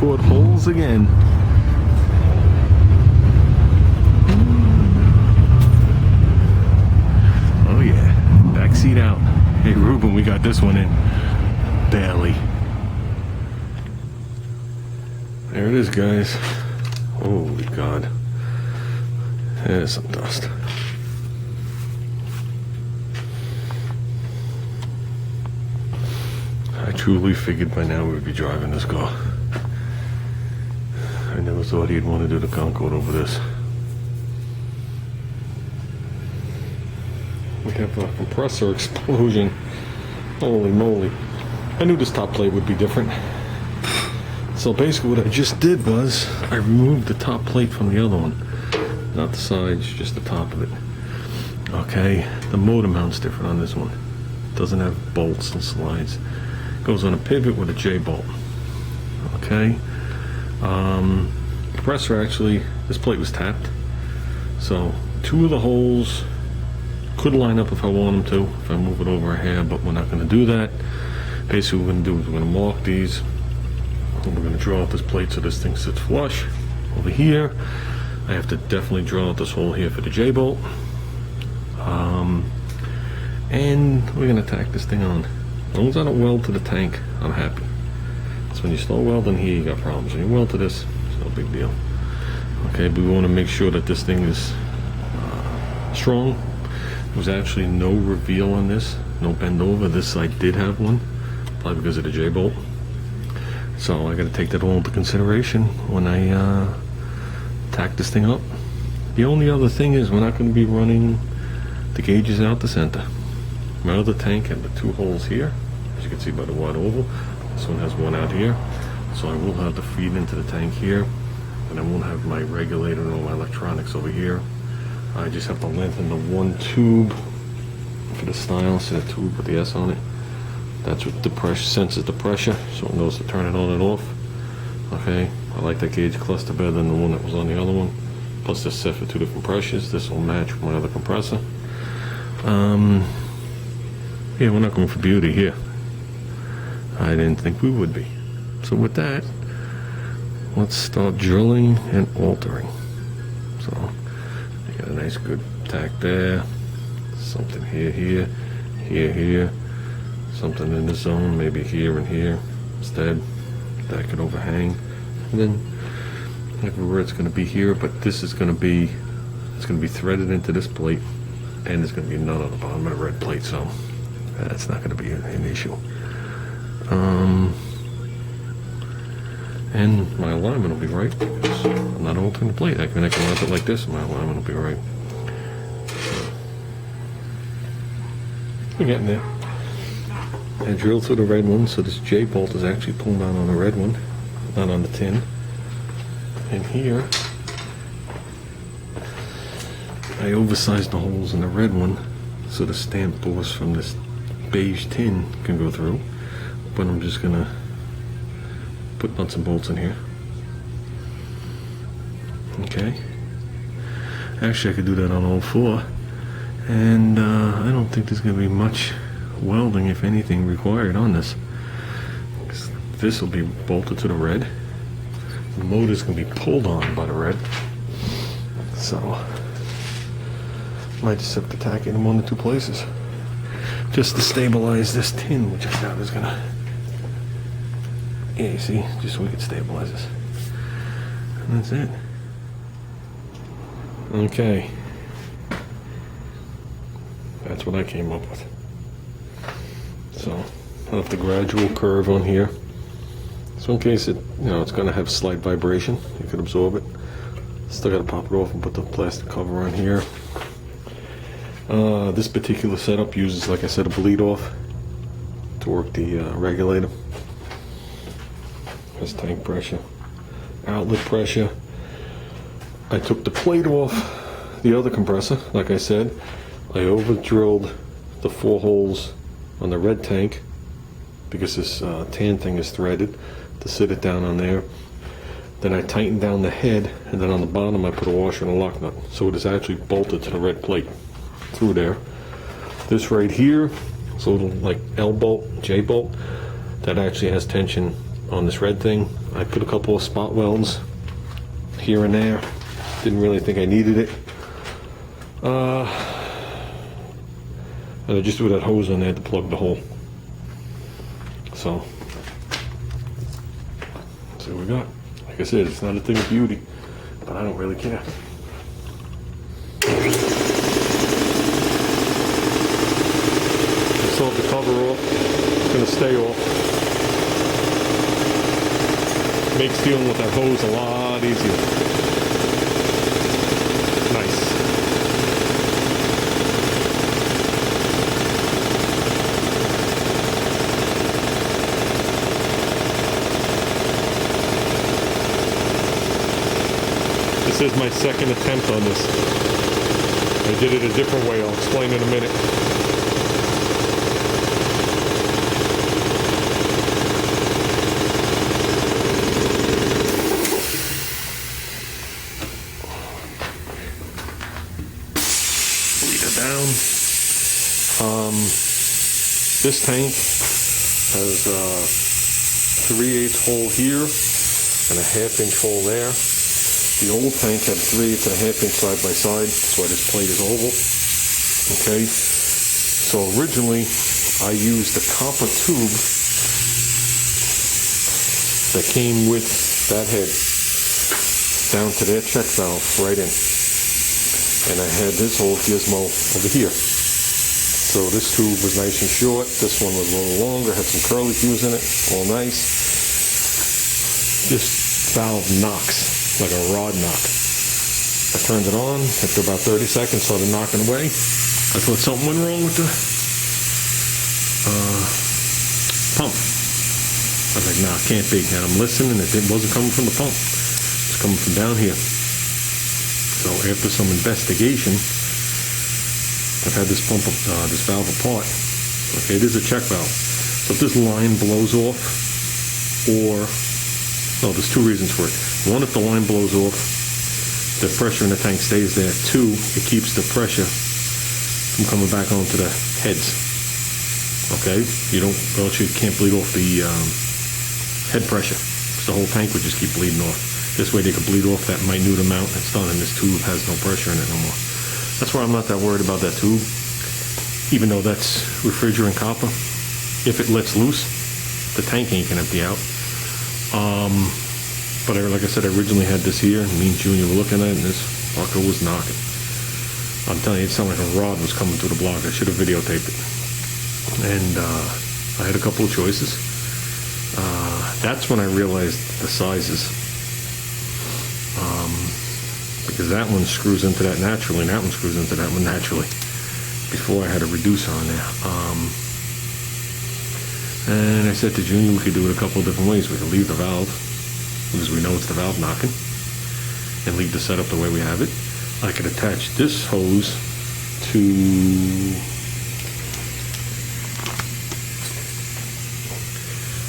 caught holes again. Oh yeah, backseat out. Hey Ruben, we got this one in. Barely. There it is, guys. Holy God. There's some dust. I truly figured by now we would be driving this car. I never thought he'd want to do the Concord over this. We have a compressor explosion. Holy moly. I knew this top plate would be different. So basically what I just did was I removed the top plate from the other one. Not the sides, just the top of it. Okay, the motor mount's different on this one. Doesn't have bolts and slides. Goes on a pivot with a J-bolt. Okay. Compressor actually, this plate was tapped. So 2 of the holes could line up if I want them to, if I move it over a hair, but we're not going to do that. Basically what we're going to do is we're going to mark these. And we're going to draw out this plate so this thing sits flush. Over here, I have to definitely draw out this hole here for the J-bolt. And we're going to tack this thing on. As long as I don't weld to the tank, I'm happy. So when you start welding here, you got problems. When you weld to this, it's no big deal. Okay, but we want to make sure that this thing is strong. There was actually no reveal on this, no bend over. This side did have one, probably because of the J-bolt. So I got to take that all into consideration when I tack this thing up. The only other thing is we're not going to be running the gauges out the center. My other tank had the 2 holes here, as you can see by the wide oval. This one has one out here. So I will have to feed into the tank here, and I won't have my regulator and all my electronics over here. I just have to lengthen the 1 tube for the style, so the tube with the S on it. That's what the pressure senses the pressure, so it knows to turn it on and off. Okay, I like that gauge cluster better than the one that was on the other one. Plus this set for 2 different pressures. This will match with my other compressor. Yeah, we're not going for beauty here. I didn't think we would be. So with that, let's start drilling and altering. So I got a nice good tack there. Something here, here, here, here. Something in the zone, maybe here and here instead. That could overhang. And then everywhere it's going to be here, but this is going to be, it's going to be threaded into this plate, and there's going to be none on the bottom of the red plate, so that's not going to be an issue. And my alignment will be right because I'm not altering the plate. I can mount it like this, and my alignment will be right. We're getting there. I drilled through the red one, so this J-bolt is actually pulled down on the red one, not on the tin. And here, I oversized the holes in the red one so the stamp doors from this beige tin can go through. But I'm just gonna put nuts and bolts in here. Okay. Actually, I could do that on all 4. And I don't think there's gonna be much welding, if anything, required on this. This will be bolted to the red. The motor's going to be pulled on by the red. So might just have to tack it in 1 or 2 places just to stabilize this tin, which I doubt is going to... Yeah, you see? Just so we can stabilize this. And that's it. Okay. That's what I came up with. So I have the gradual curve on here. So in case it, it's going to have slight vibration, you can absorb it. Still got to pop it off and put the plastic cover on here. This particular setup uses, like I said, a bleed off to work the regulator. There's tank pressure, outlet pressure. I took the plate off the other compressor, like I said. I over drilled the 4 holes on the red tank because this tan thing is threaded to sit it down on there. Then I tightened down the head, and then on the bottom I put a washer and a lock nut, so it is actually bolted to the red plate through there. This right here is a little like L bolt, J bolt, that actually has tension on this red thing. I put a couple of spot welds here and there. Didn't really think I needed it. And I just threw that hose on there to plug the hole. So, let's see what we got. Like I said, it's not a thing of beauty, but I don't really care. I saw the cover off. It's gonna stay off. Makes dealing with that hose a lot easier. Nice. This is my second attempt on this. I did it a different way. I'll explain in a minute. Down. This tank has a 3/8 hole here and a 1/2 inch hole there. The old tank had 3/8 and a 1/2 inch side by side. That's why this plate is oval. Okay. So originally I used the copper tube that came with that head down to their check valve right in. And I had this whole gizmo over here. So this tube was nice and short. This one was a little longer, had some curly fuse in it, all nice. This valve knocks, like a rod knock. I turned it on, after about 30 seconds, started knocking away. I thought something went wrong with the pump. I was like, nah, can't be. And I'm listening, and it wasn't coming from the pump. It was coming from down here. So after some investigation, I've had this pump, this valve apart. Okay, it is a check valve. So if this line blows off, or, no, there's two reasons for it. One, if the line blows off, the pressure in the tank stays there. Two, it keeps the pressure from coming back onto the heads. Okay, you don't, well, you can't bleed off the head pressure, because the whole tank would just keep bleeding off. This way they could bleed off that minute amount and it's done, and this tube has no pressure in it no more. That's why I'm not that worried about that tube, even though that's refrigerant copper. If it lets loose, the tank ain't gonna empty out. But like I said, I originally had this here, and me and Junior were looking at it, and this fucker was knocking. I'm telling you, it sounded like a rod was coming through the block. I should have videotaped it. And I had a couple of choices. That's when I realized the sizes. Because that one screws into that naturally, and that one screws into that one naturally. Before I had a reducer on there. And I said to Junior, we could do it a couple of different ways. We could leave the valve, because we know it's the valve knocking, and leave the setup the way we have it. I could attach this hose to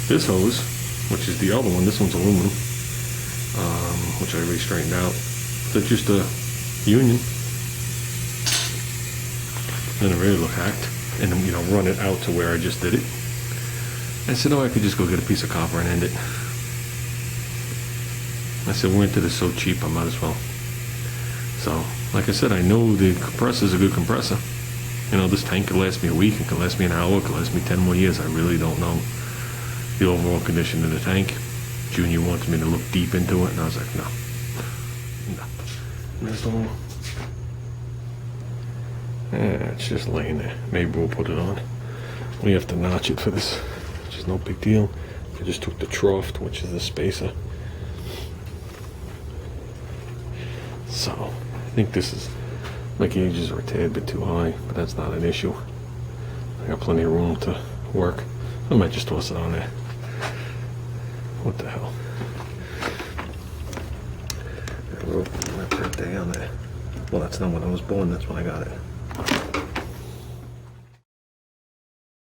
this hose, which is the other one. This one's aluminum, which I already straightened out. That's just a union. Then it really look hacked, and then, you know, run it out to where I just did it. I said, oh, I could just go get a piece of copper and end it. I said, we into this so cheap, I might as well. So, like I said, I know the compressor is a good compressor. You know, this tank could last me a week, it could last me an hour, it could last me 10 more years. I really don't know the overall condition of the tank. Junior wanted me to look deep into it, and I was like, no. That's all. Yeah, it's just laying there. Maybe we'll put it on. We have to notch it for this, which is no big deal. I just took the trough, which is the spacer. So, I think this is, my gauges are a tad bit too high, but that's not an issue. I got plenty of room to work. I might just toss it on there. What the hell? I wrote my birthday on there. Well, that's not when I was born, that's when I got it.